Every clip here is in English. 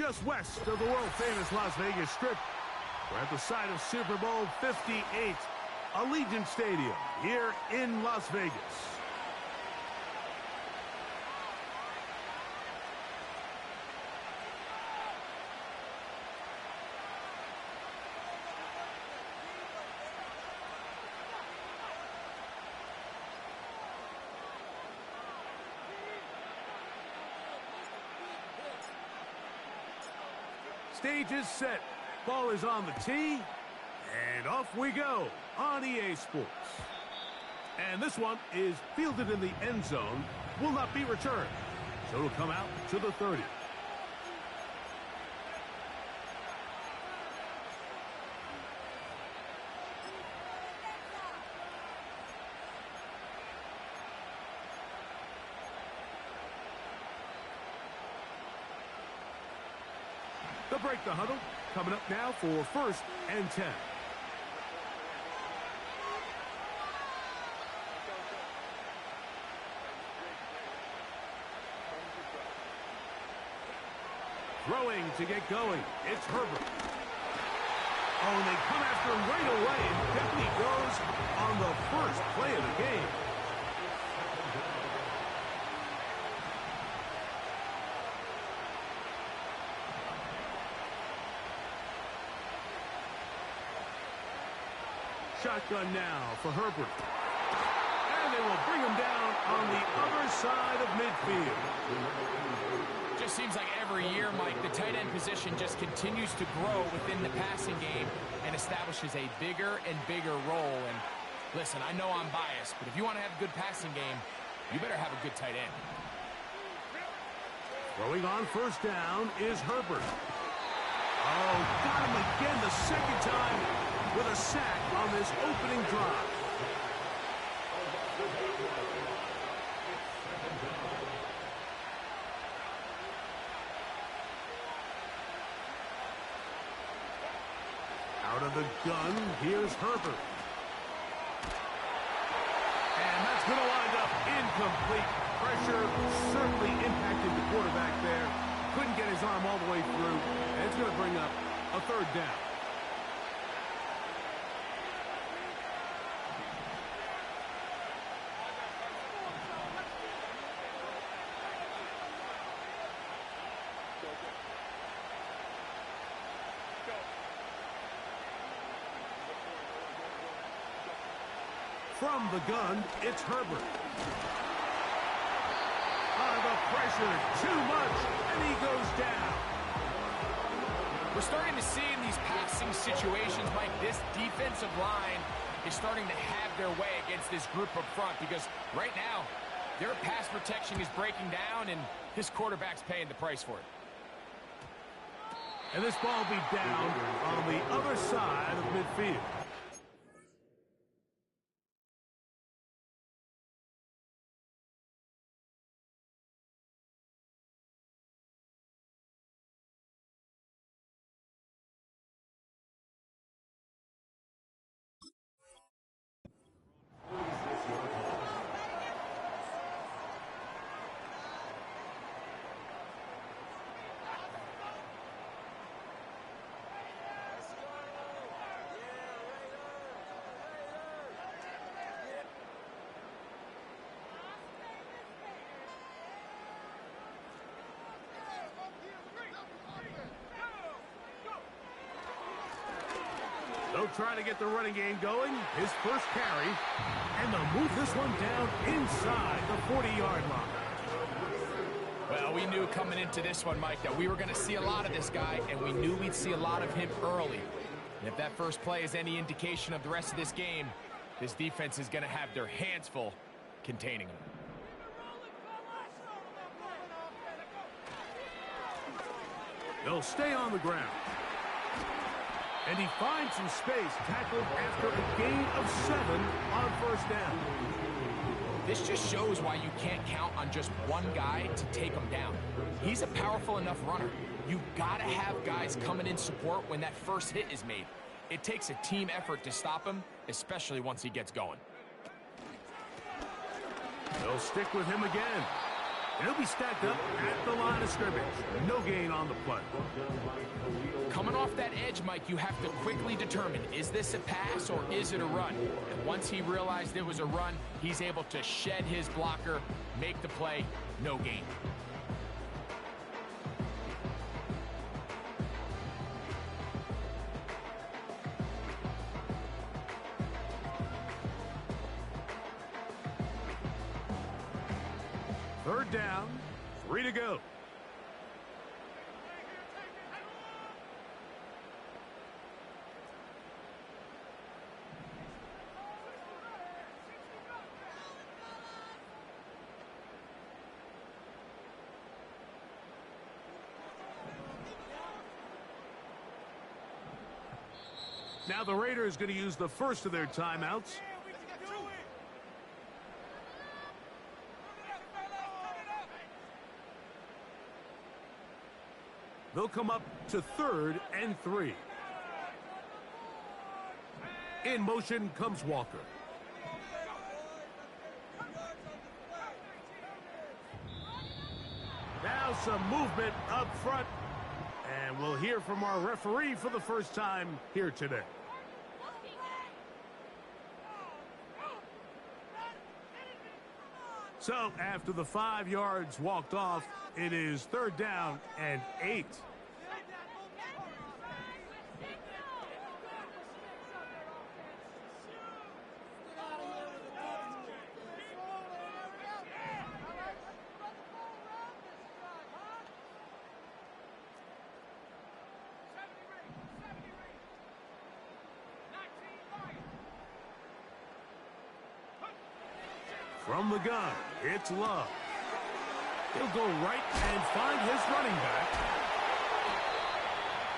just west of the world-famous Las Vegas Strip. We're at the site of Super Bowl 58, Allegiant Stadium here in Las Vegas. Stage is set. Ball is on the tee. And off we go on EA Sports. And this one is fielded in the end zone. Will not be returned. So it'll come out to the 30. They'll break the huddle. Coming up now for 1st and 10. Throwing to get going. It's Herbert. Oh, and they come after him right away, and down he goes on the first play of the game. Shotgun now for Herbert. And they will bring him down on the other side of midfield. Just seems like every year, Mike, the tight end position just continues to grow within the passing game and establishes a bigger and bigger role. And listen, I know I'm biased, but if you want to have a good passing game, you better have a good tight end. Throwing on 1st down is Herbert. Oh, got him again the second time with a sack on this opening drive. Out of the gun, here's Herbert. And that's going to wind up incomplete. Pressure certainly impacted the quarterback there. Couldn't get his arm all the way through. And it's going to bring up a 3rd down. From the gun, it's Herbert. The pressure, too much, and he goes down. We're starting to see in these passing situations, Mike, this defensive line is starting to have their way against this group up front because right now, their pass protection is breaking down, and this quarterback's paying the price for it. And this ball will be down on the other side of midfield. They'll try to get the running game going. His first carry. And they'll move this one down inside the 40-yard line. Well, we knew coming into this one, Mike, that we were going to see a lot of this guy, and we knew we'd see a lot of him early. And if that first play is any indication of the rest of this game, this defense is going to have their hands full containing him. They'll stay on the ground. And he finds some space, tackled after a gain of 7 on 1st down. This just shows why you can't count on just one guy to take him down. He's a powerful enough runner. You've got to have guys coming in support when that first hit is made. It takes a team effort to stop him, especially once he gets going. They'll stick with him again. And he'll be stacked up at the line of scrimmage. No gain on the play. Coming off that edge, Mike, you have to quickly determine, is this a pass or is it a run? And once he realized it was a run, he's able to shed his blocker, make the play, no gain. Third down, 3 to go. Now the Raiders going to use the first of their timeouts. They'll come up to 3rd and 3. In motion comes Walker. Now some movement up front. And we'll hear from our referee for the first time here today. So after the 5 yards walked off, it is 3rd down and 8. From the gun, it's Love. He'll go right and find his running back.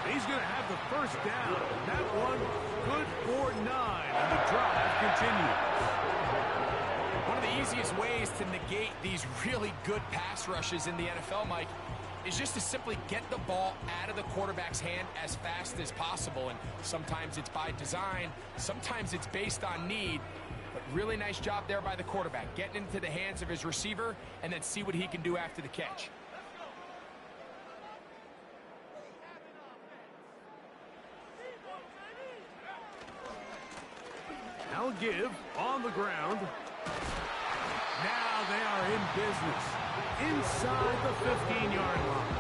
He's going to have the first down. That one good for 9, and the drive continues. One of the easiest ways to negate these really good pass rushes in the NFL, Mike, is just to simply get the ball out of the quarterback's hand as fast as possible. And sometimes it's by design, sometimes it's based on need. But really nice job there by the quarterback, getting into the hands of his receiver and then see what he can do after the catch. Now give on the ground. Now they are in business inside the 15-yard line.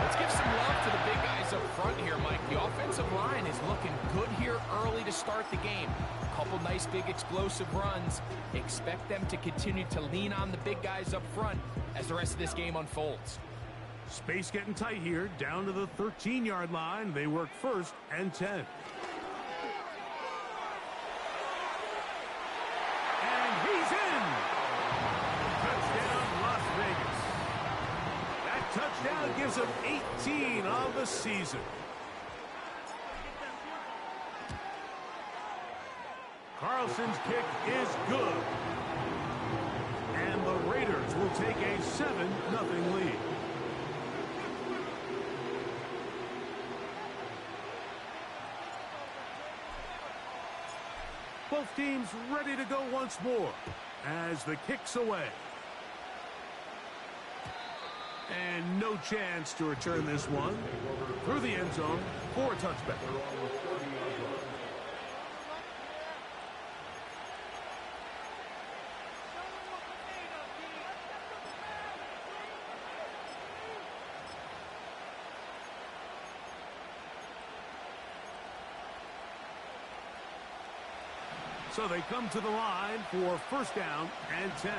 Let's give some love to the big guys up front here, Mike. The offensive line is looking good here early to start the game. Couple nice big explosive runs. Expect them to continue to lean on the big guys up front as the rest of this game unfolds. Space getting tight here, down to the 13-yard line. They work 1st and 10. And he's in! Touchdown, Las Vegas. That touchdown gives him 18 on the season. Carlson's kick is good. And the Raiders will take a 7-0 lead. Both teams ready to go once more as the kick's away. And no chance to return this one through the end zone for a touchback. So they come to the line for 1st down and 10.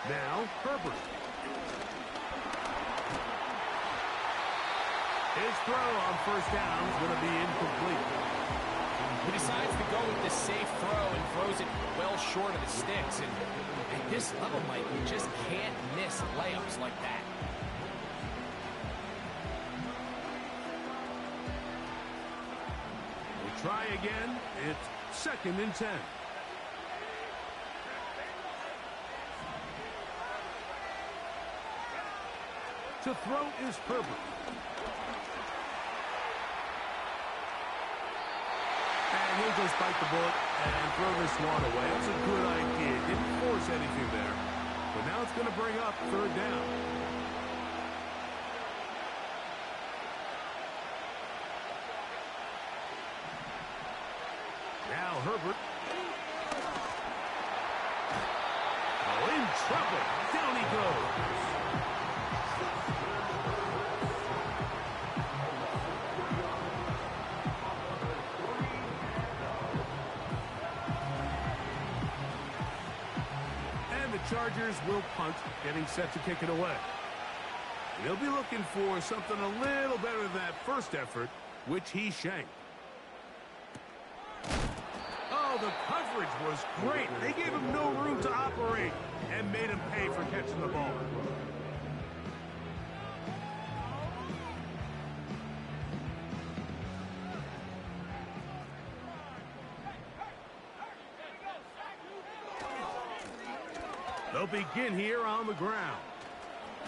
Now Herbert. His throw on 1st down is going to be incomplete. He decides to go with the safe throw and throws it well short of the sticks. And at this level, Mike, you just can't miss layups like that. Try again. It's 2nd and 10. To throw is Herbert. And he'll just bite the bullet and throw this one away. That's a good idea. Didn't force anything there. But now it's going to bring up third down. Now Herbert. Oh, in trouble. Down he goes. Chargers will punt, getting set to kick it away. He'll be looking for something a little better than that first effort, which he shanked. Oh, the coverage was great. They gave him no room to operate and made him pay for catching the ball. They'll begin here on the ground.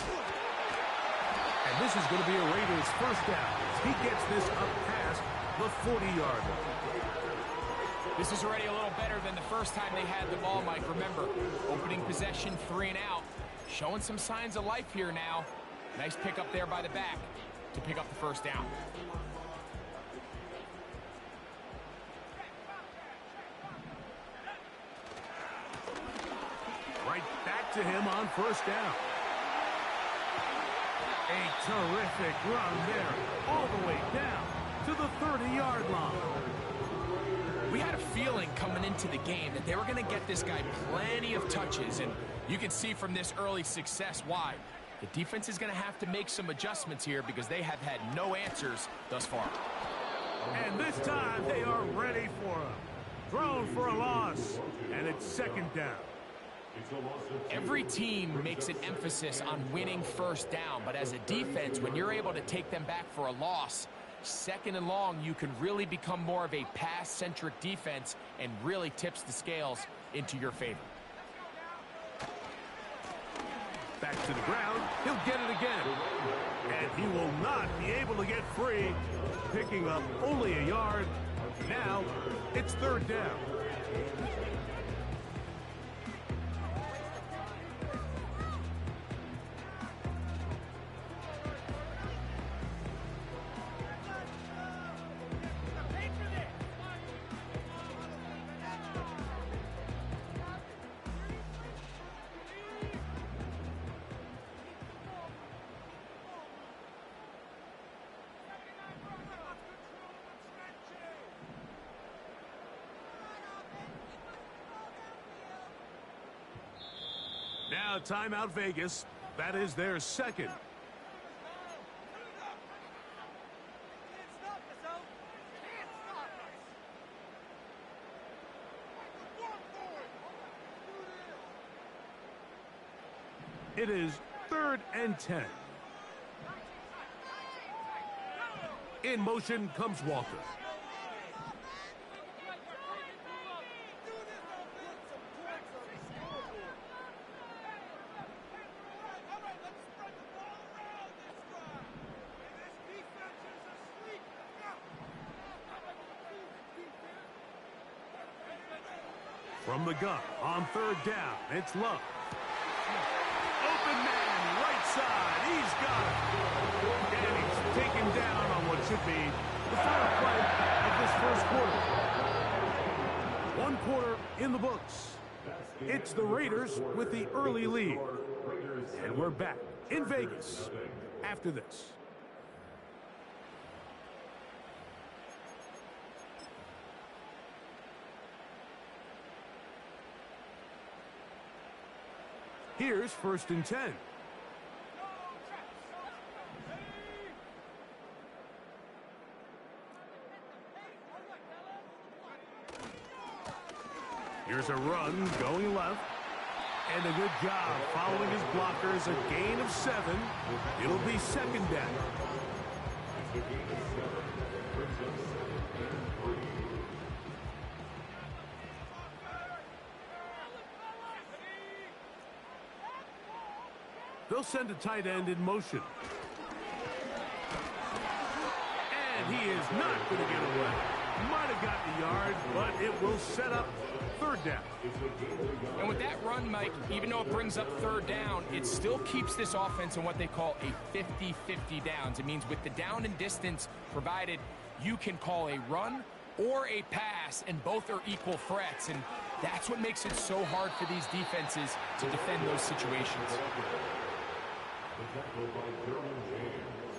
And this is going to be a Raiders first down. He gets this up past the 40-yard line. This is already a little better than the first time they had the ball, Mike. Remember, opening possession, 3 and out. Showing some signs of life here now. Nice pick up there by the back to pick up the first down. To him on first down. A terrific run there, all the way down to the 30-yard line. We had a feeling coming into the game that they were going to get this guy plenty of touches, and you can see from this early success why. The defense is going to have to make some adjustments here because they have had no answers thus far. And this time they are ready for him. Thrown for a loss, and it's second down. Every team makes an emphasis on winning first down, but as a defense, when you're able to take them back for a loss, second and long, you can really become more of a pass-centric defense and really tips the scales into your favor. Back to the ground, he'll get it again. And he will not be able to get free, picking up only a yard. Now, it's third down. Now timeout Vegas. That is their second. It is 3rd and 10. In motion comes Walker. From the gun on 3rd down, it's Love. Open man, right side, he's got it. And he's taken down on what should be the final play of this first quarter. 1 quarter in the books. It's the Raiders with the early lead. And we're back in Vegas after this. Here's 1st and 10. Here's a run going left. And a good job following his blockers. A gain of 7. It'll be 2nd down. They'll send a tight end in motion. And he is not going to get away. Might have got the yard, but it will set up third down. And with that run, Mike, even though it brings up third down, it still keeps this offense in what they call a 50-50 downs. It means with the down and distance provided, you can call a run or a pass, and both are equal threats. And that's what makes it so hard for these defenses to defend those situations. The tackle by Derwin James.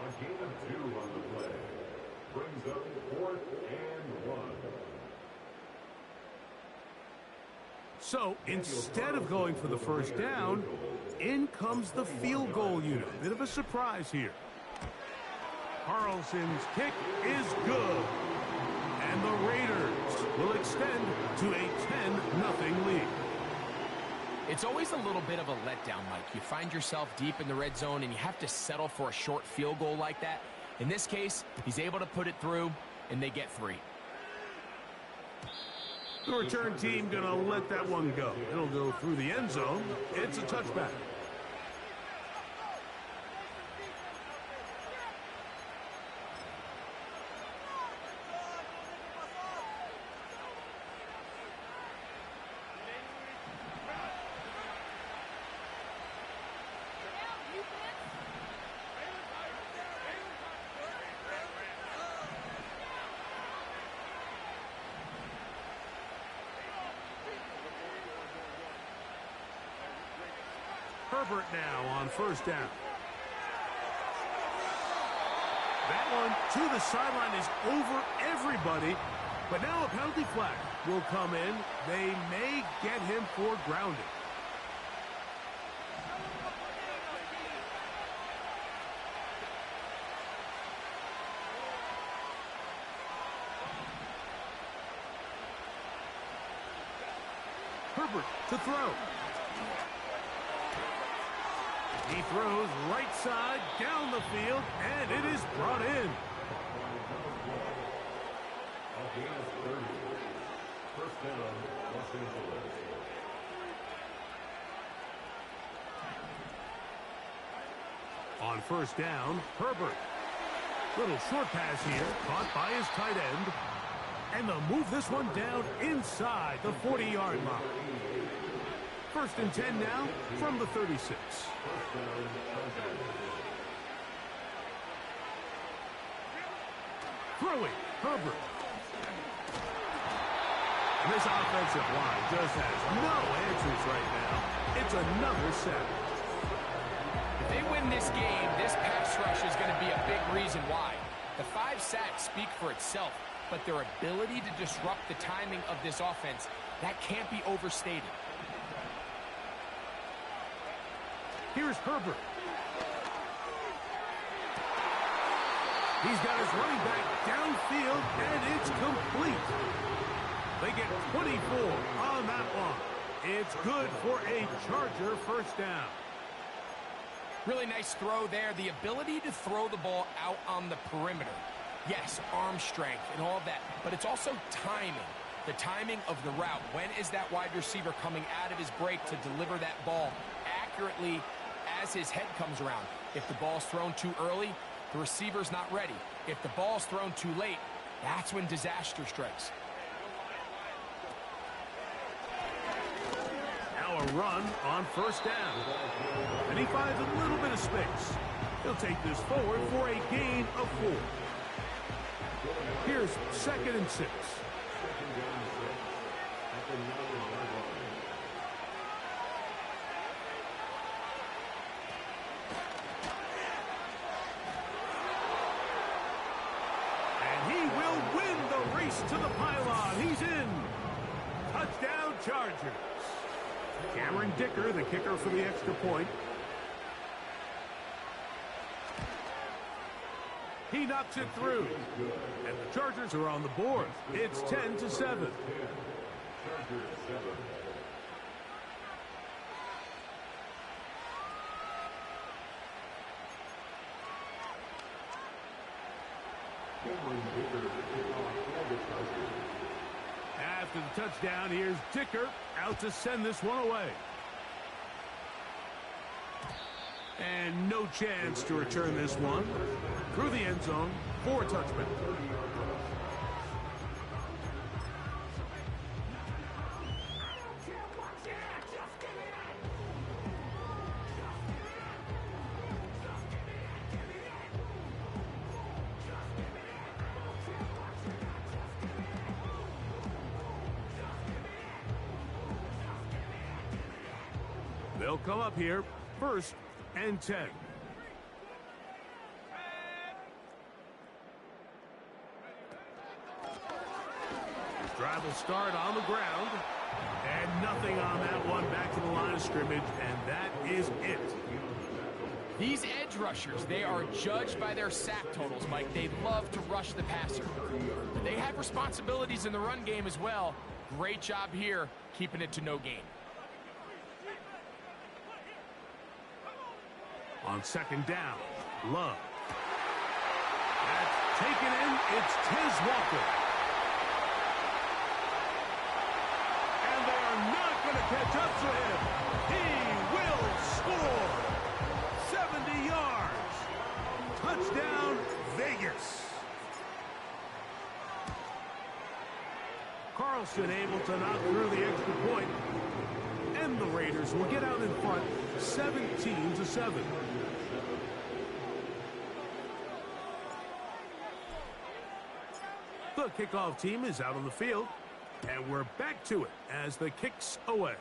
A gain of 2 on the play. Brings up 4th and 1. So instead of going for the first down, in comes the field goal unit. Bit of a surprise here. Carlson's kick is good. And the Raiders will extend to a 10-0 lead. It's always a little bit of a letdown, Mike. You find yourself deep in the red zone and you have to settle for a short field goal like that. In this case, he's able to put it through, and they get 3. The return team going to let that one go. It'll go through the end zone. It's a touchback. Herbert now on first down. That one to the sideline is over everybody, but now a penalty flag will come in. They may get him for grounding. Herbert to throw. He throws right side down the field, and it is brought in. First down, Los Angeles. On first down, Herbert. Little short pass here, caught by his tight end. And they'll move this one down inside the 40-yard line. First and 10 now from the 36. Throwing, Herbert. And this offensive line just has no answers right now. It's another sack. If they win this game, this pass rush is going to be a big reason why. The 5 sacks speak for itself, but their ability to disrupt the timing of this offense, that can't be overstated. Here's Herbert. He's got his running back downfield, and it's complete. They get 24 on that one. It's good for a Charger first down. Really nice throw there. The ability to throw the ball out on the perimeter. Yes, arm strength and all of that, but it's also timing. The timing of the route. When is that wide receiver coming out of his break to deliver that ball accurately as his head comes around? If the ball's thrown too early, the receiver's not ready. If the ball's thrown too late, that's when disaster strikes. Now a run on first down. And he finds a little bit of space. He'll take this forward for a gain of 4. Here's second and 6. And he will win the race to the pylon. He's in. Touchdown, Chargers. Cameron Dicker, the kicker for the extra point. He knocks it through. And the Chargers are on the board. It's 10-7. After the touchdown, here's Dicker out to send this one away. And no chance to return this one through the end zone for a touchback. They'll come up here, 1st and 10. His drive will start on the ground. And nothing on that one. Back to the line of scrimmage, and that is it. These edge rushers, they are judged by their sack totals, Mike. They love to rush the passer. But they have responsibilities in the run game as well. Great job here, keeping it to no gain. On 2nd down, Love. That's taken in. It's Tiz Walker. And they are not going to catch up to him. He will score. 70 yards. Touchdown, Vegas. Carlson able to knock through the extra point. And the Raiders will get out in front 17-7. The kickoff team is out on the field, and we're back to it as the kick's away.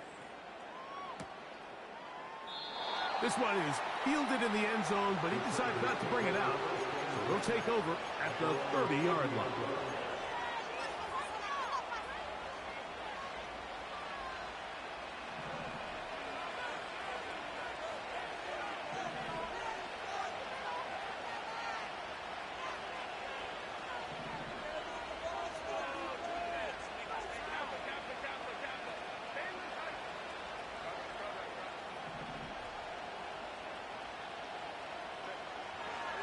This one is fielded in the end zone, but he decides not to bring it out, so they'll take over at the 30-yard line.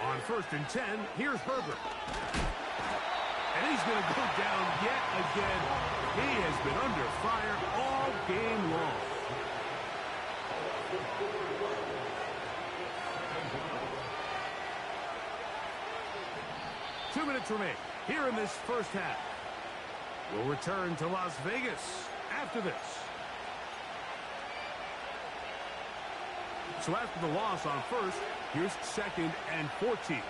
On 1st and 10, here's Herbert. And he's going to go down yet again. He has been under fire all game long. Two minutes remain here in this first half. We'll return to Las Vegas after this. So after the loss on 1st, here's 2nd and 14.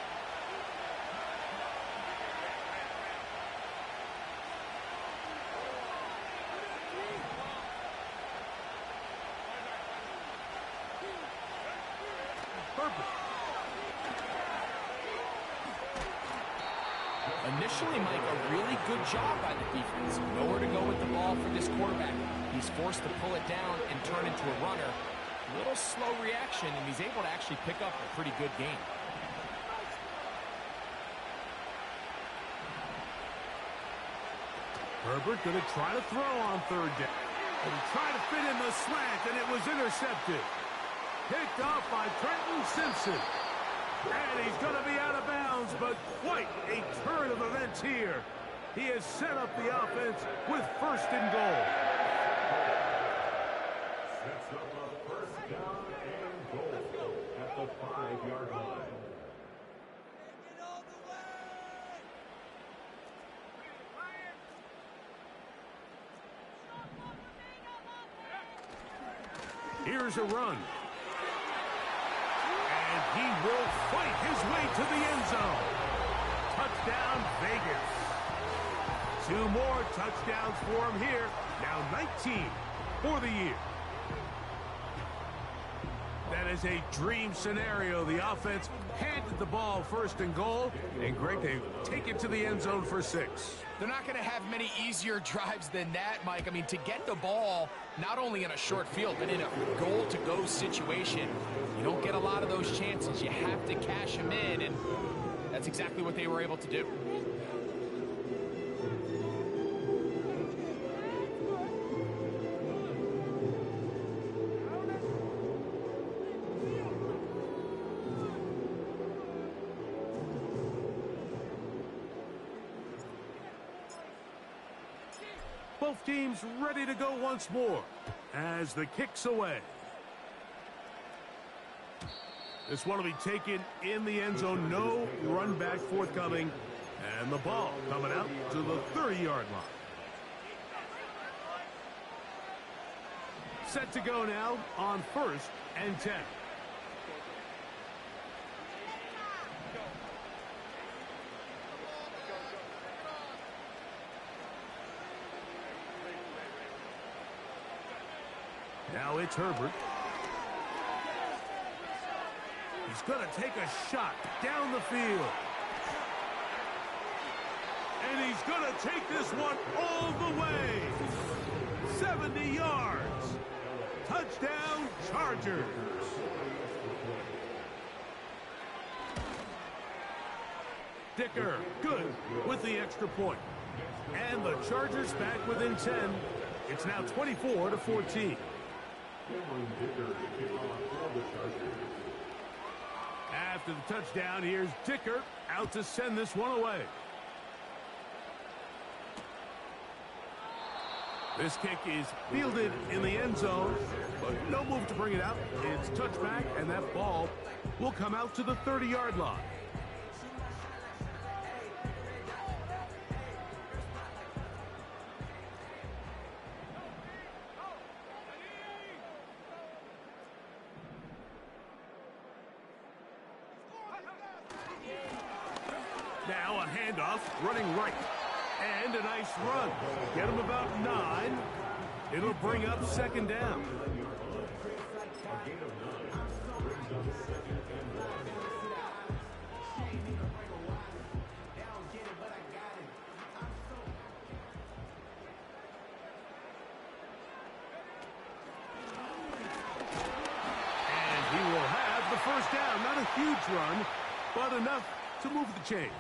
Initially, Mike, a really good job by the defense. Nowhere to go with the ball for this quarterback. He's forced to pull it down and turn into a runner. A little slow reaction, and he's able to actually pick up a pretty good game. Herbert going to try to throw on 3rd down. And he tried to fit in the slant, and it was intercepted. Picked off by Trenton Simpson. And he's going to be out of bounds, but quite a turn of events here. He has set up the offense with 1st and goal. Sets up a 1st down and goal at the 5-yard line. Here's a run. And he will fight his way to the end zone. Touchdown, Vegas. 2 more touchdowns for him here. Now 19 for the year. That is a dream scenario. The offense handed the ball 1st and goal. And Greg, they take it to the end zone for 6. They're not going to have many easier drives than that, Mike. I mean, to get the ball, not only in a short field, but in a goal-to-go situation, you don't get a lot of those chances. You have to cash them in, and that's exactly what they were able to do. Both teams ready to go once more as the kick's away. This one will be taken in the end zone. No run back forthcoming. And the ball coming out to the 30-yard line. Set to go now on 1st and 10. Now it's Herbert. He's going to take a shot down the field. And he's going to take this one all the way. 70 yards. Touchdown, Chargers. Dicker, good with the extra point. And the Chargers back within 10. It's now 24-14. After the touchdown, here's Dicker out to send this one away. This kick is fielded in the end zone, but no move to bring it out. It's touchback, and that ball will come out to the 30-yard line. Now a handoff, running right. And a nice run. Get him about 9. It'll bring up second down. And he will have the first down. Not a huge run, but enough to move the chains.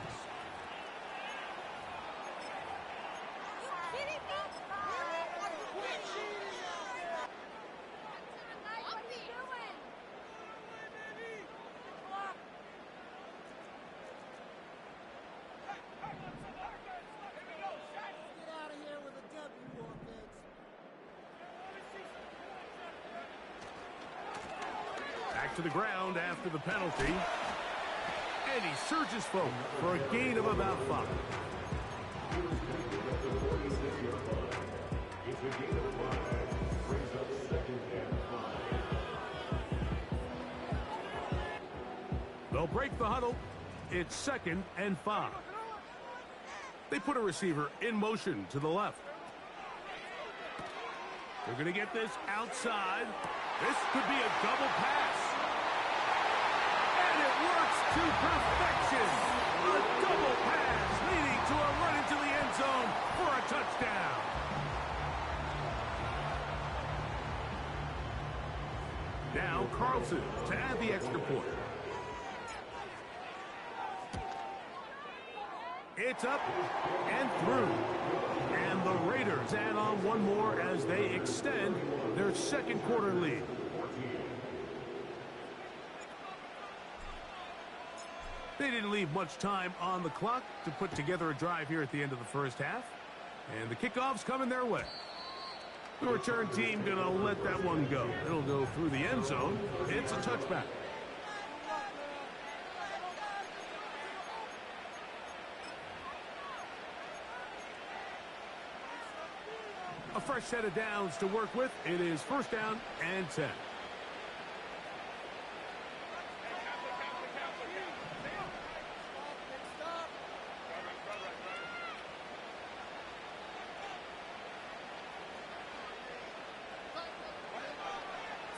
To the ground after the penalty. And he surges forward for a gain of about 5. They'll break the huddle. It's 2nd and 5. They put a receiver in motion to the left. They're going to get this outside. This could be a double pass. To perfection. A double pass leading to a run into the end zone for a touchdown. Now Carlson to add the extra point. It's up and through. And the Raiders add on one more as they extend their second quarter lead. They didn't leave much time on the clock to put together a drive here at the end of the first half. And the kickoff's coming their way. The return team going to let that one go. It'll go through the end zone. It's a touchback. A fresh set of downs to work with. It is 1st down and 10.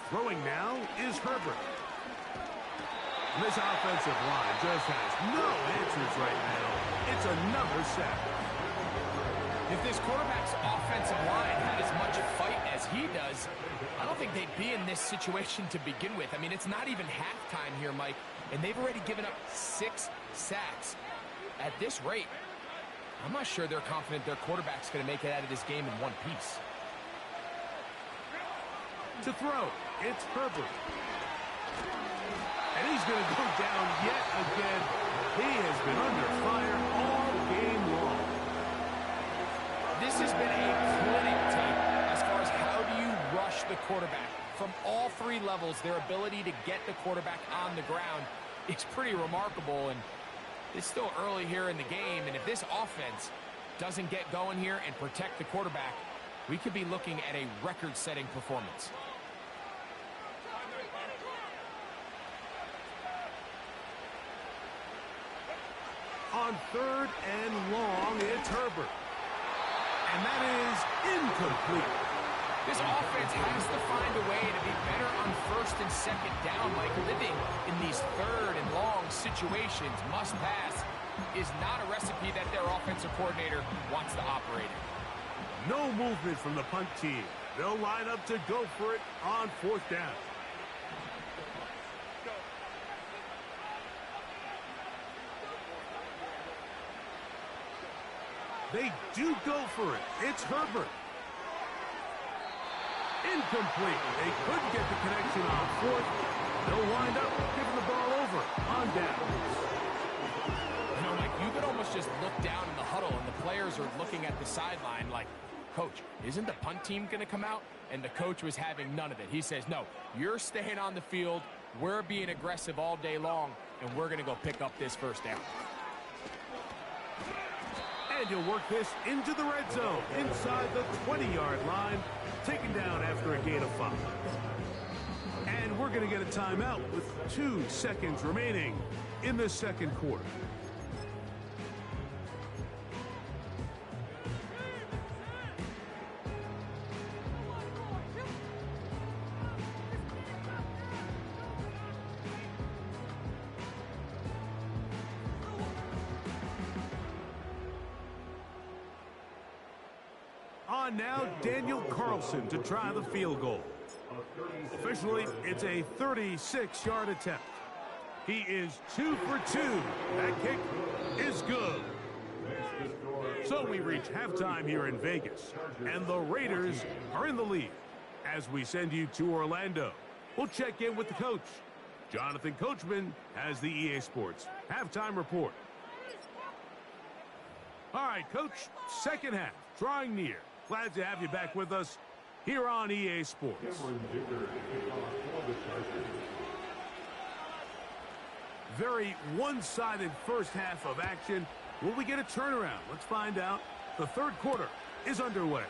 Throwing now is Herbert. And this offensive line just has no answers right now. It's another sack. If this quarterback's offensive line had as much fight as he does, I don't think they'd be in this situation to begin with. I mean, it's not even halftime here, Mike, and they've already given up 6 sacks. At this rate, I'm not sure they're confident their quarterback's going to make it out of this game in one piece. To throw, it's Herbert. And he's going to go down yet again. He has been under fire all game long. This has been a clinic tape as far as how do you rush the quarterback. From all 3 levels, their ability to get the quarterback on the ground is pretty remarkable. And it's still early here in the game. And if this offense doesn't get going here and protect the quarterback, we could be looking at a record-setting performance. On 3rd and long, it's Herbert. And that is incomplete. This offense has to find a way to be better on 1st and 2nd down, like living in these these third and long situations, must pass, is not a recipe that their offensive coordinator wants to operate in. No movement from the punt team. They'll line up to go for it on 4th down. They do go for it. It's Herbert. Incomplete. They couldn't get the connection on 4th. They'll wind up giving the ball over on downs. You know, Mike, you could almost just look down in the huddle and the players are looking at the sideline like, Coach, isn't the punt team going to come out? And the coach was having none of it. He says, no, you're staying on the field. We're being aggressive all day long, and we're going to go pick up this 1st down. And he'll work this into the red zone, inside the 20-yard line, taken down after a gain of 5. And we're going to get a timeout with 2 seconds remaining in the 2nd quarter. On now, Daniel Carlson to try the field goal. Officially, it's a 36-yard attempt. He is 2 for 2. That kick is good. So we reach halftime here in Vegas, and the Raiders are in the lead. As we send you to Orlando, we'll check in with the coach. Jonathan Coachman has the EA Sports halftime report. All right, Coach, 2nd half, drawing near. Glad to have you back with us here on EA Sports. Very one-sided 1st half of action. Will we get a turnaround? Let's find out. The 3rd quarter is underway.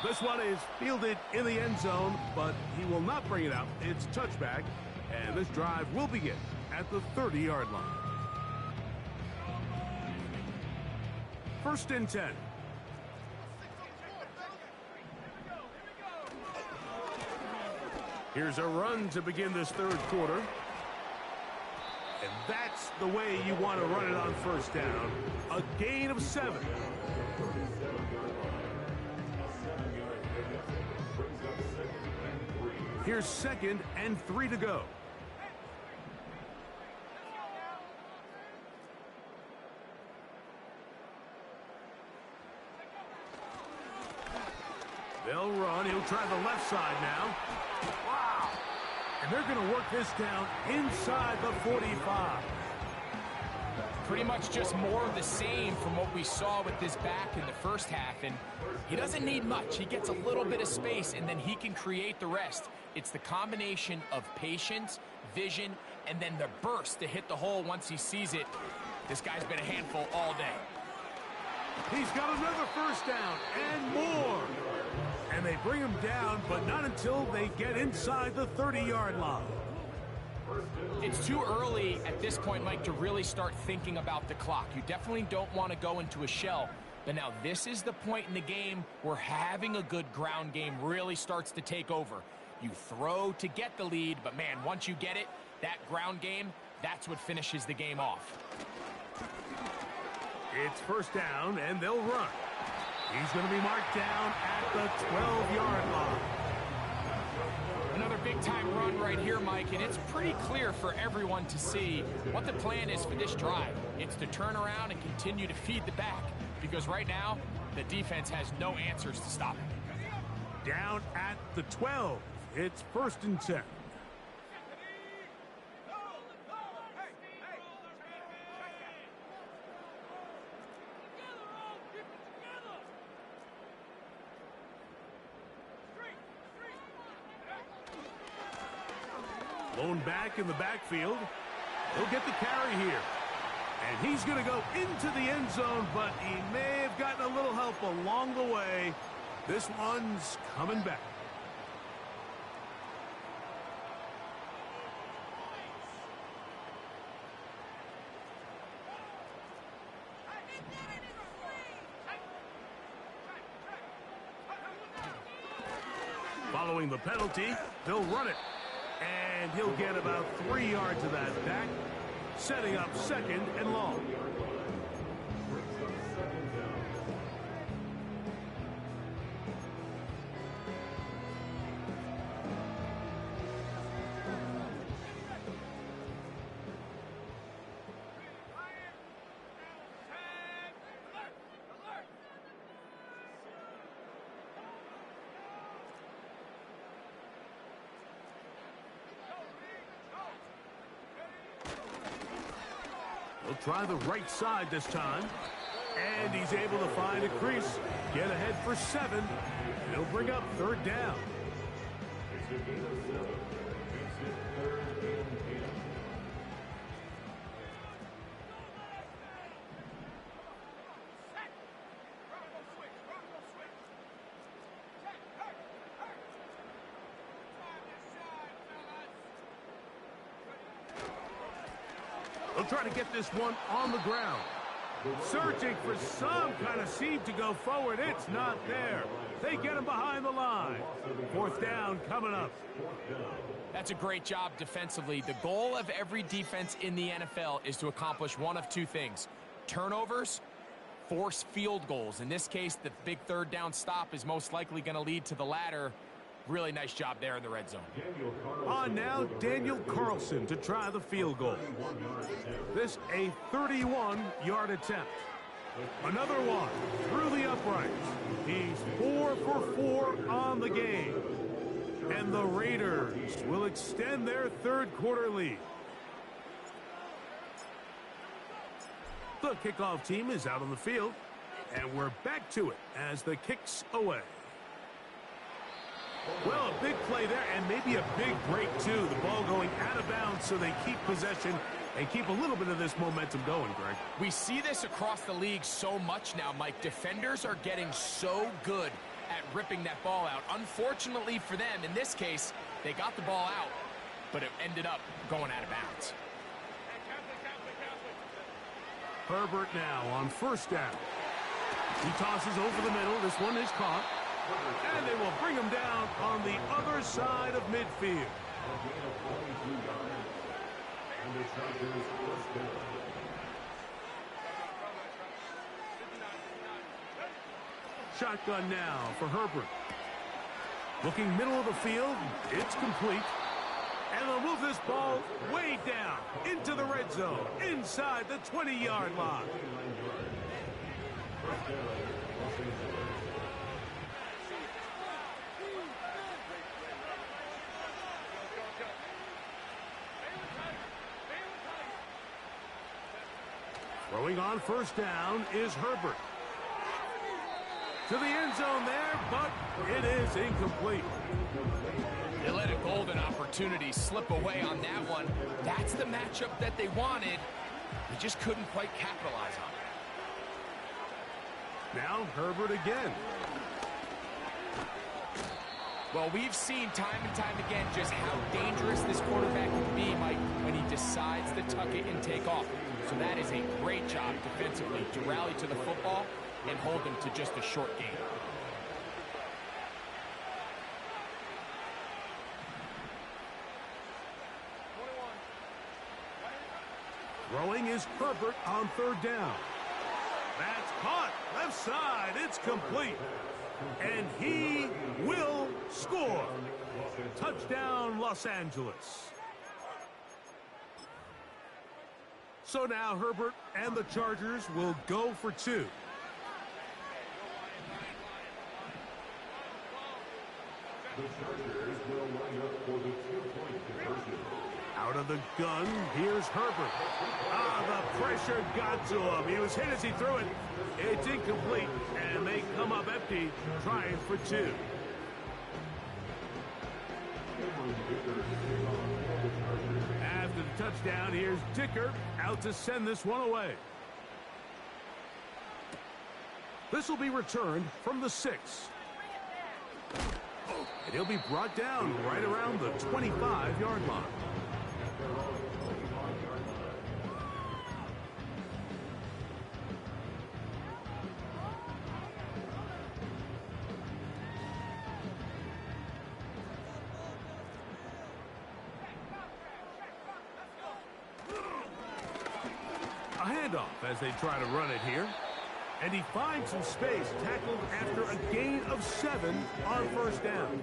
This one is fielded in the end zone, but he will not bring it out. It's touchback, and this drive will begin at the 30-yard line. 1st and 10. Here's a run to begin this 3rd quarter. And that's the way you want to run it on 1st down. A gain of 7. Here's 2nd and 3 to go. They'll run. He'll try the left side now. Wow. And they're going to work this down inside the 45. Pretty much just more of the same from what we saw with this back in the 1st half. And he doesn't need much. He gets a little bit of space, and then he can create the rest. It's the combination of patience, vision, and then the burst to hit the hole once he sees it. This guy's been a handful all day. He's got another 1st down and more. And they bring him down, but not until they get inside the 30-yard line. It's too early at this point, Mike, to really start thinking about the clock. You definitely don't want to go into a shell. But now this is the point in the game where having a good ground game really starts to take over. You throw to get the lead, but man, once you get it, that ground game, that's what finishes the game off. It's 1st down, and they'll run. He's going to be marked down at the 12-yard line. Another big-time run right here, Mike, and it's pretty clear for everyone to see what the plan is for this drive. It's to turn around and continue to feed the back, because right now, the defense has no answers to stop it. Down at the 12. It's 1st and 10. Lone back in the backfield. He'll get the carry here. And he's going to go into the end zone, but he may have gotten a little help along the way. This one's coming back. Following the penalty, they'll run it. And he'll get about 3 yards of that back, setting up 2nd and long. He'll try the right side this time. And he's able to find a crease. Get ahead for 7. And he'll bring up 3rd down. It's a gain of 7. Makes it 3rd and 10. They'll try to get this one on the ground. Searching for some kind of seam to go forward. It's not there. They get him behind the line. 4th down coming up. That's a great job defensively. The goal of every defense in the NFL is to accomplish one of 2 things. Turnovers, force field goals. In this case, the big 3rd down stop is most likely going to lead to the latter. Really nice job there in the red zone. On now, Daniel Carlson to try the field goal. This a 31-yard attempt. Another one through the uprights. He's 4 for 4 on the game. And the Raiders will extend their 3rd quarter lead. The kickoff team is out on the field. And we're back to it as the kick's away. Well, a big play there, and maybe a big break, too. The ball going out of bounds so they keep possession and keep a little bit of this momentum going, Greg. We see this across the league so much now, Mike. Defenders are getting so good at ripping that ball out. Unfortunately for them, in this case, they got the ball out, but it ended up going out of bounds. Herbert now on 1st down. He tosses over the middle. This one is caught. And they will bring him down on the other side of midfield. Shotgun now for Herbert. Looking middle of the field. It's complete. And they'll move this ball way down into the red zone, inside the 20-yard line. Throwing on 1st down is Herbert. To the end zone there, but it is incomplete. They let a golden opportunity slip away on that one. That's the matchup that they wanted. They just couldn't quite capitalize on it. Now Herbert again. Well, we've seen time and time again just how dangerous this quarterback can be, Mike, when he decides to tuck it and take off. So that is a great job defensively to rally to the football and hold them to just a short gain. Throwing is Herbert on 3rd down. That's caught. Left side. It's complete. And he will score. Touchdown, Los Angeles. So now Herbert and the Chargers will go for 2. The Chargers will line up for the 2-point conversion. Out of the gun, here's Herbert. The pressure got to him. He was hit as he threw it. It's incomplete, and they come up empty, trying for 2. After the touchdown, here's Dicker out to send this one away. This will be returned from the 6. And he'll be brought down right around the 25-yard line. A handoff as they try to run it here. And he finds some space, tackled after a gain of 7 on first down.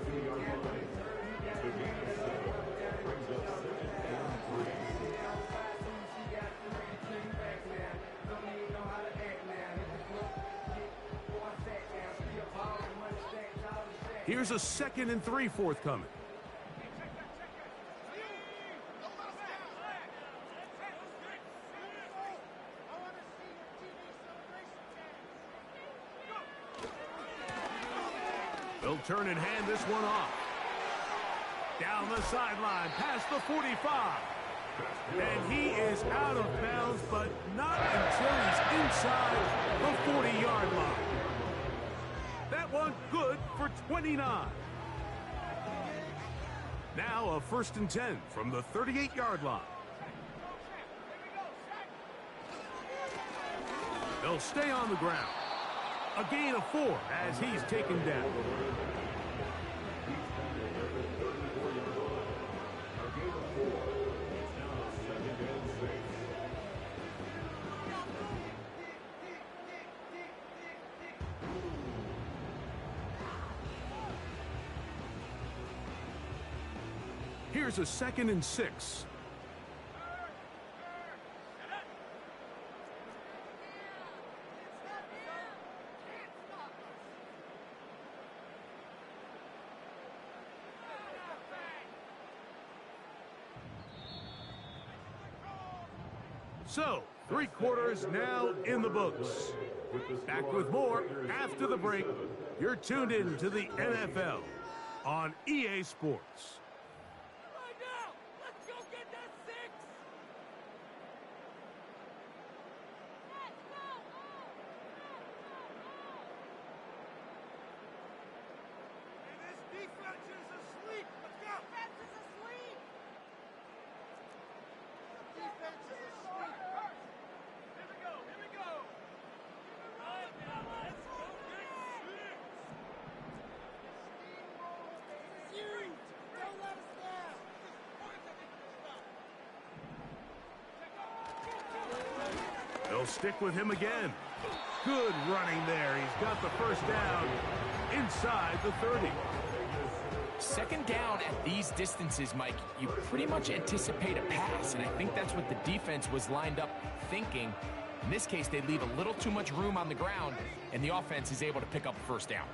Here's a 2nd and 3 forthcoming. They'll turn and hand this one off. Down the sideline, past the 45. And he is out of bounds, but not until he's inside the 40-yard line. That one good for 29. Now a 1st and 10 from the 38-yard line. They'll stay on the ground. A gain of 4 as he's taken down. Here's a 2nd and 6. So, 3 quarters now in the books. Back with more after the break. You're tuned in to the NFL on EA Sports. They'll stick with him again. Good running there. He's got the first down inside the 30. 2nd down at these distances, Mike, you pretty much anticipate a pass, and I think that's what the defense was lined up thinking. In this case, they leave a little too much room on the ground, and the offense is able to pick up a first down.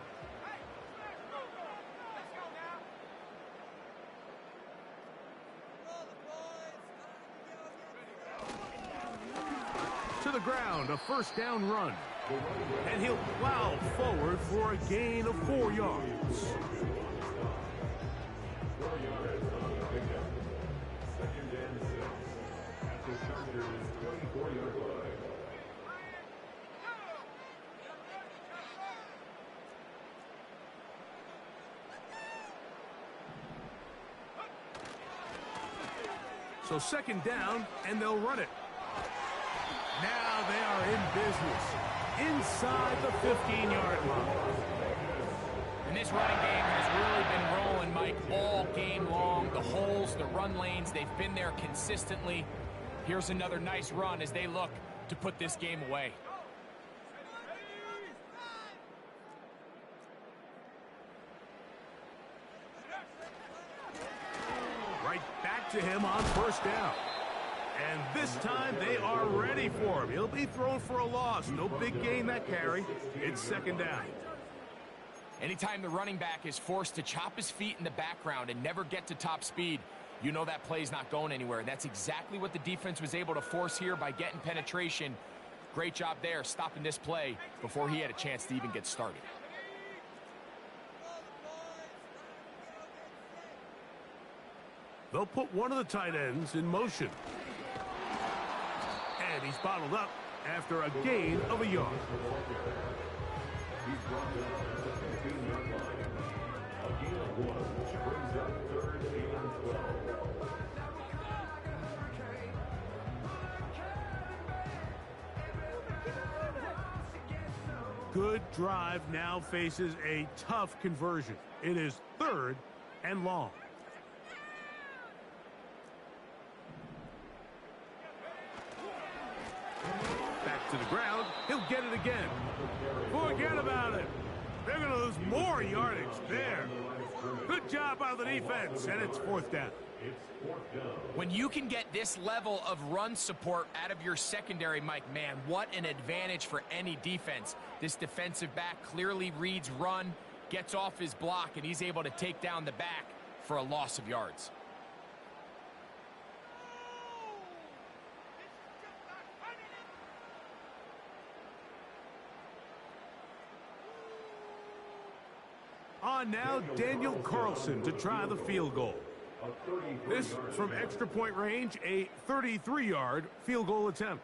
To the ground, a first down run. And he'll plow forward for a gain of 4 yards. So 2nd down, and they'll run it. Now they are in business inside the 15-yard line. And this running game has really been rolling, Mike, all game long. The holes, the run lanes, they've been there consistently. Here's another nice run as they look to put this game away. Right back to him on first down. And this time they are ready for him. He'll be thrown for a loss. No big gain that carry. It's 2nd down. Anytime the running back is forced to chop his feet in the background and never get to top speed, you know that play's not going anywhere. That's exactly what the defense was able to force here by getting penetration. Great job there, stopping this play before he had a chance to even get started. They'll put one of the tight ends in motion. And he's bottled up after a gain of a yard. He's brought down at the 15-yard line. A gain of 1, which brings up 3rd and 12. Good drive now faces a tough conversion. It is 3rd and long. to the ground. He'll get it again. Forget about it. They're going to lose more yardage there. Good job by the defense, and it's fourth down. When you can get this level of run support out of your secondary, Mike, man, what an advantage for any defense. This defensive back clearly reads run, gets off his block, and he's able to take down the back for a loss of yards. On now, Daniel Carlson to try the field goal. This from extra point range, a 33-yard field goal attempt.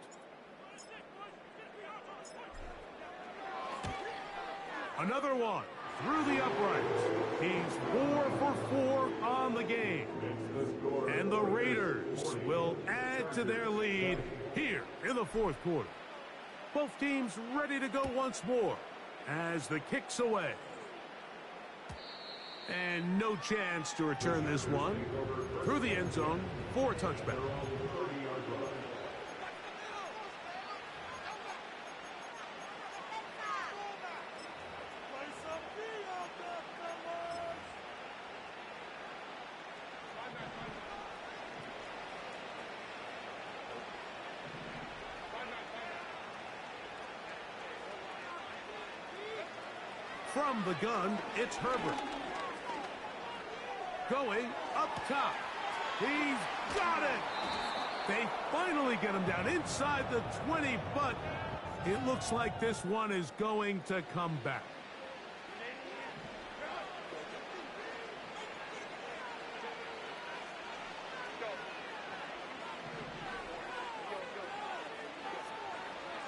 Another one through the uprights. He's 4 for 4 on the game. And the Raiders will add to their lead here in the fourth quarter. Both teams ready to go once more as the kick's away. And no chance to return this one through the end zone for a touchback. From the gun, it's Herbert. Going up top. He's got it. They finally get him down inside the 20, but it looks like this one is going to come back.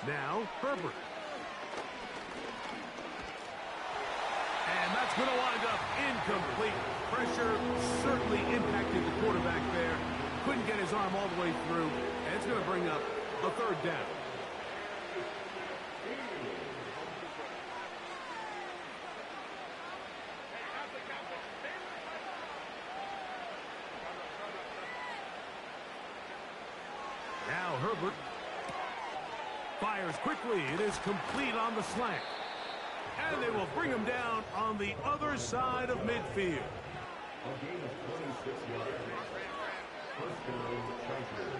Now, Herbert. And that's going to wind up incomplete. Pressure certainly impacted the quarterback there. Couldn't get his arm all the way through. And it's going to bring up a third down. Now Herbert fires quickly. It is complete on the slant. And they will bring him down on the other side of midfield. A gain of 26 yards. First down, Chargers.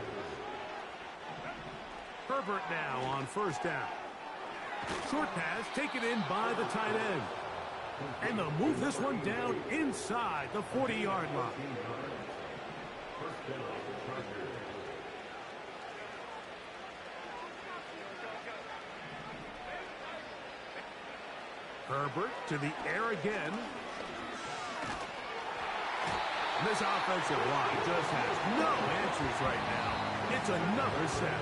Herbert now on first down. Short pass taken in by the tight end. And they'll move this one down inside the 40-yard line. First down, Chargers. Herbert to the air again. This offensive line just has no answers right now. It's another sack.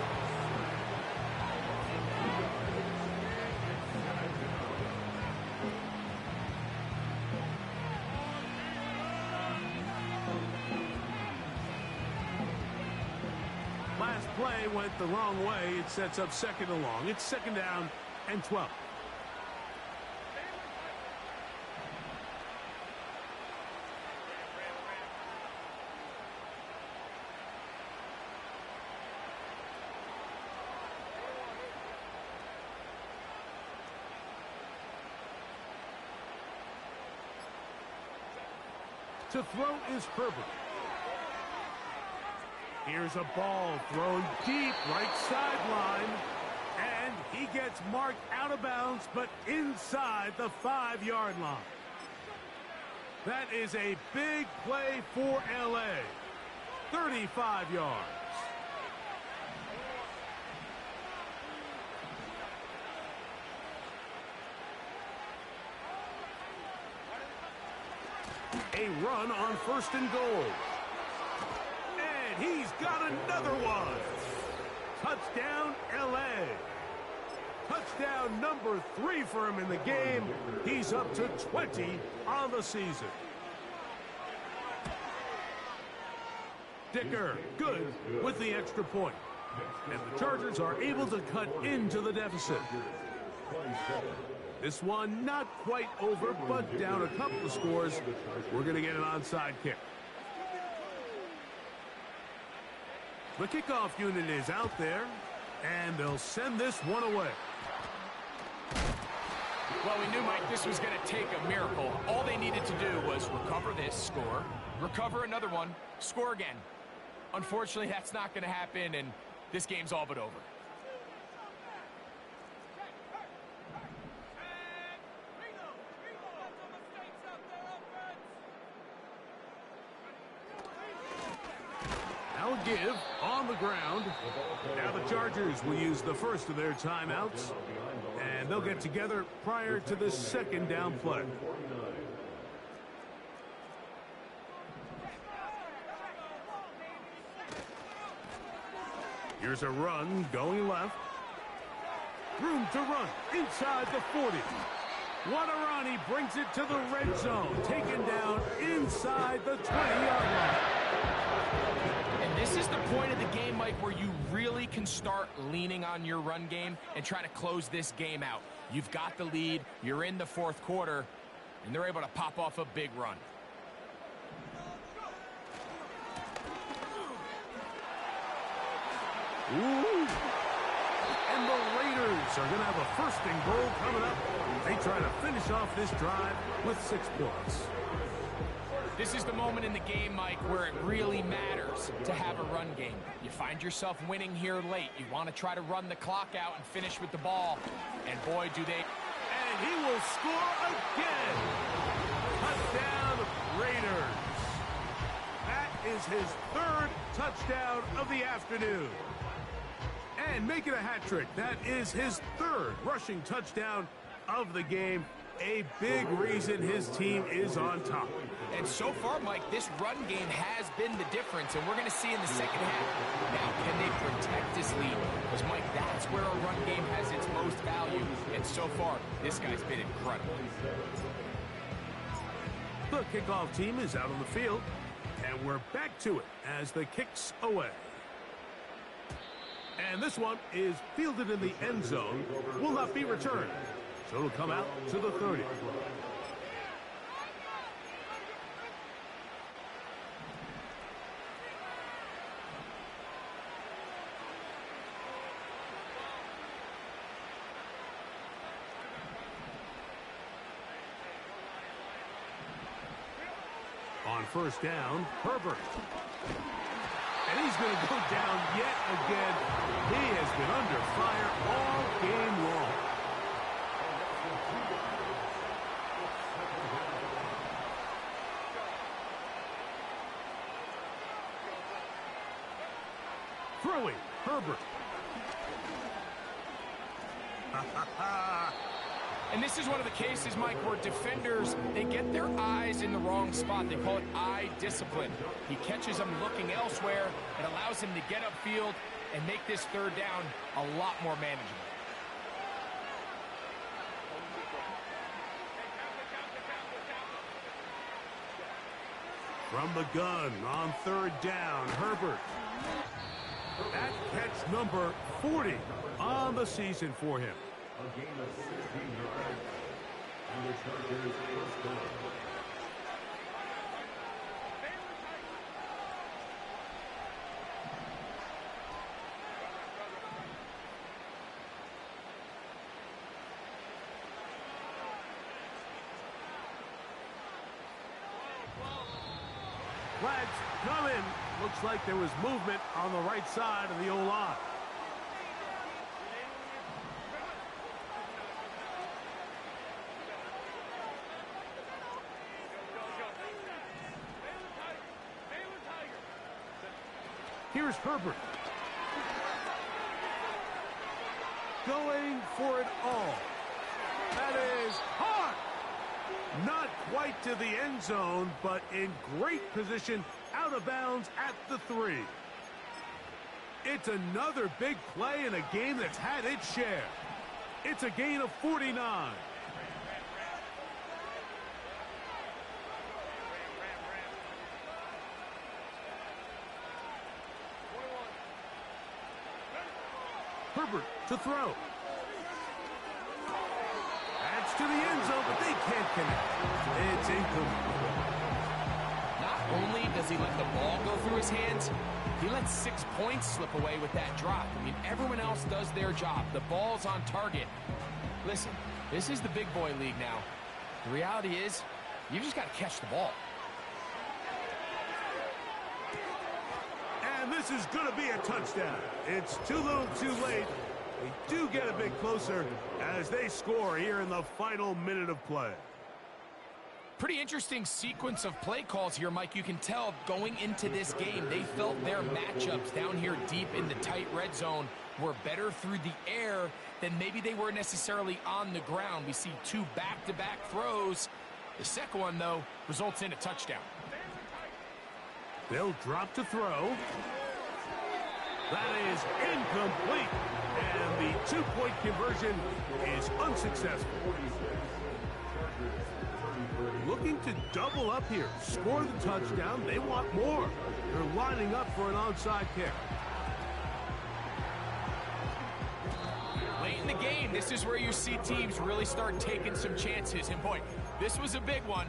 Last play went the wrong way. It sets up second and long. It's second down and 12. To throw is Herbert. Here's a ball thrown deep right sideline. And he gets marked out of bounds, but inside the 5-yard line. That is a big play for L.A. 35 yards. A run on first and goal. And he's got another one. Touchdown, L.A. Touchdown number 3 for him in the game. He's up to 20 on the season. Dicker, good with the extra point. And the Chargers are able to cut into the deficit. This one not quite over, but down a couple of scores. We're going to get an onside kick. The kickoff unit is out there. And they'll send this one away. Well, we knew, Mike, this was going to take a miracle. All they needed to do was recover this, score, recover another one, score again. Unfortunately, that's not going to happen, and this game's all but over. Now a give on the ground. Now the Chargers will use the first of their timeouts, and they'll get together prior to the second down play. Here's a run going left. Room to run inside the 40. Wadarani brings it to the red zone. Taken down inside the 20-yard line. And this is the point of the game, Mike, where you really can start leaning on your run game and try to close this game out. You've got the lead. You're in the fourth quarter, and they're able to pop off a big run. Ooh. And the Raiders are going to have a first and goal coming up. They try to finish off this drive with 6 points. This is the moment in the game, Mike, where it really matters to have a run game. You find yourself winning here late. You want to try to run the clock out and finish with the ball. And boy, do they. And he will score again. Touchdown, Raiders. That is his 3rd touchdown of the afternoon. And make it a hat trick. That is his 3rd rushing touchdown of the game. A big reason his team is on top. And so far, Mike, this run game has been the difference, and we're going to see in the second half. Now, can they protect this lead? Because, Mike, that's where a run game has its most value. And so far, this guy's been incredible. The kickoff team is out on the field, and we're back to it as the kick's away. And this one is fielded in the end zone, will not be returned. So it'll come out to the 30. On first down, Herbert. And he's going to go down yet again. He has been under fire all game long. Throwing, Herbert. And this is one of the cases, Mike, where defenders, they get their eyes in the wrong spot. They call it eye discipline. He catches them looking elsewhere. It allows him to get upfield and make this 3rd down a lot more manageable. From the gun on 3rd down, Herbert. That catch number 40 on the season for him. A game of 16 yards. And the Chargers first down. Flags come in. Looks like there was movement on the right side of the O-line. Here's Herbert. Going for it all. That is hard. Not quite to the end zone, but in great position out of bounds at the 3. It's another big play in a game that's had its share. It's a gain of 49. Herbert to throw. That's to the end zone, but they can't connect. It's incomplete. Not only does he let the ball go through his hands, he lets 6 points slip away with that drop. I mean, everyone else does their job. The ball's on target. Listen, this is the big boy league now. The reality is, you just got to catch the ball. And this is going to be a touchdown. It's too little too late. They do get a bit closer as they score here in the final minute of play. Pretty interesting sequence of play calls here, Mike. You can tell going into this game, they felt their matchups down here deep in the tight red zone were better through the air than maybe they were necessarily on the ground. We see 2 back-to-back throws. The second one, though, results in a touchdown. They'll drop to throw. That is incomplete. And the 2-point conversion is unsuccessful. Looking to double up here. Score the touchdown. They want more. They're lining up for an onside kick. Late in the game, this is where you see teams really start taking some chances. And boy, this was a big one,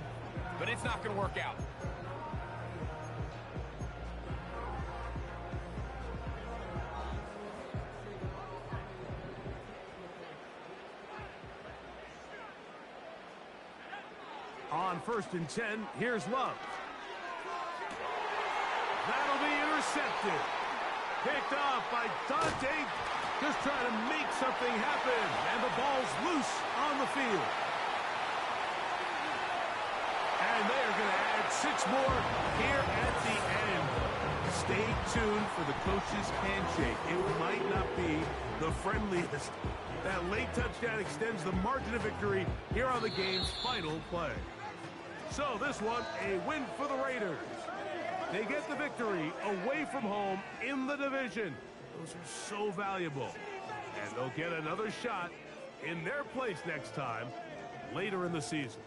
but it's not going to work out. On 1st and 10, here's Love. That'll be intercepted. Picked off by Dante. Just trying to make something happen. And the ball's loose on the field. And they are going to add 6 more here at the end. Stay tuned for the coach's handshake. It might not be the friendliest. That late touchdown extends the margin of victory here on the game's final play. So this one, a win for the Raiders. They get the victory away from home in the division. Those are so valuable. And they'll get another shot in their place next time, later in the season.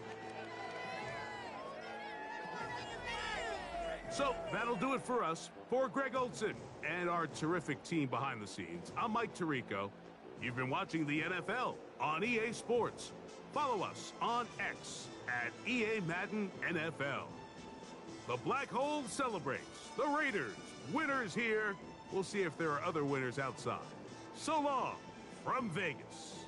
So that'll do it for us. For Greg Olsen and our terrific team behind the scenes, I'm Mike Tirico. You've been watching the NFL on EA Sports. Follow us on X at EA Madden NFL. The Black Hole celebrates. The Raiders, winners here. We'll see if there are other winners outside. So long from Vegas.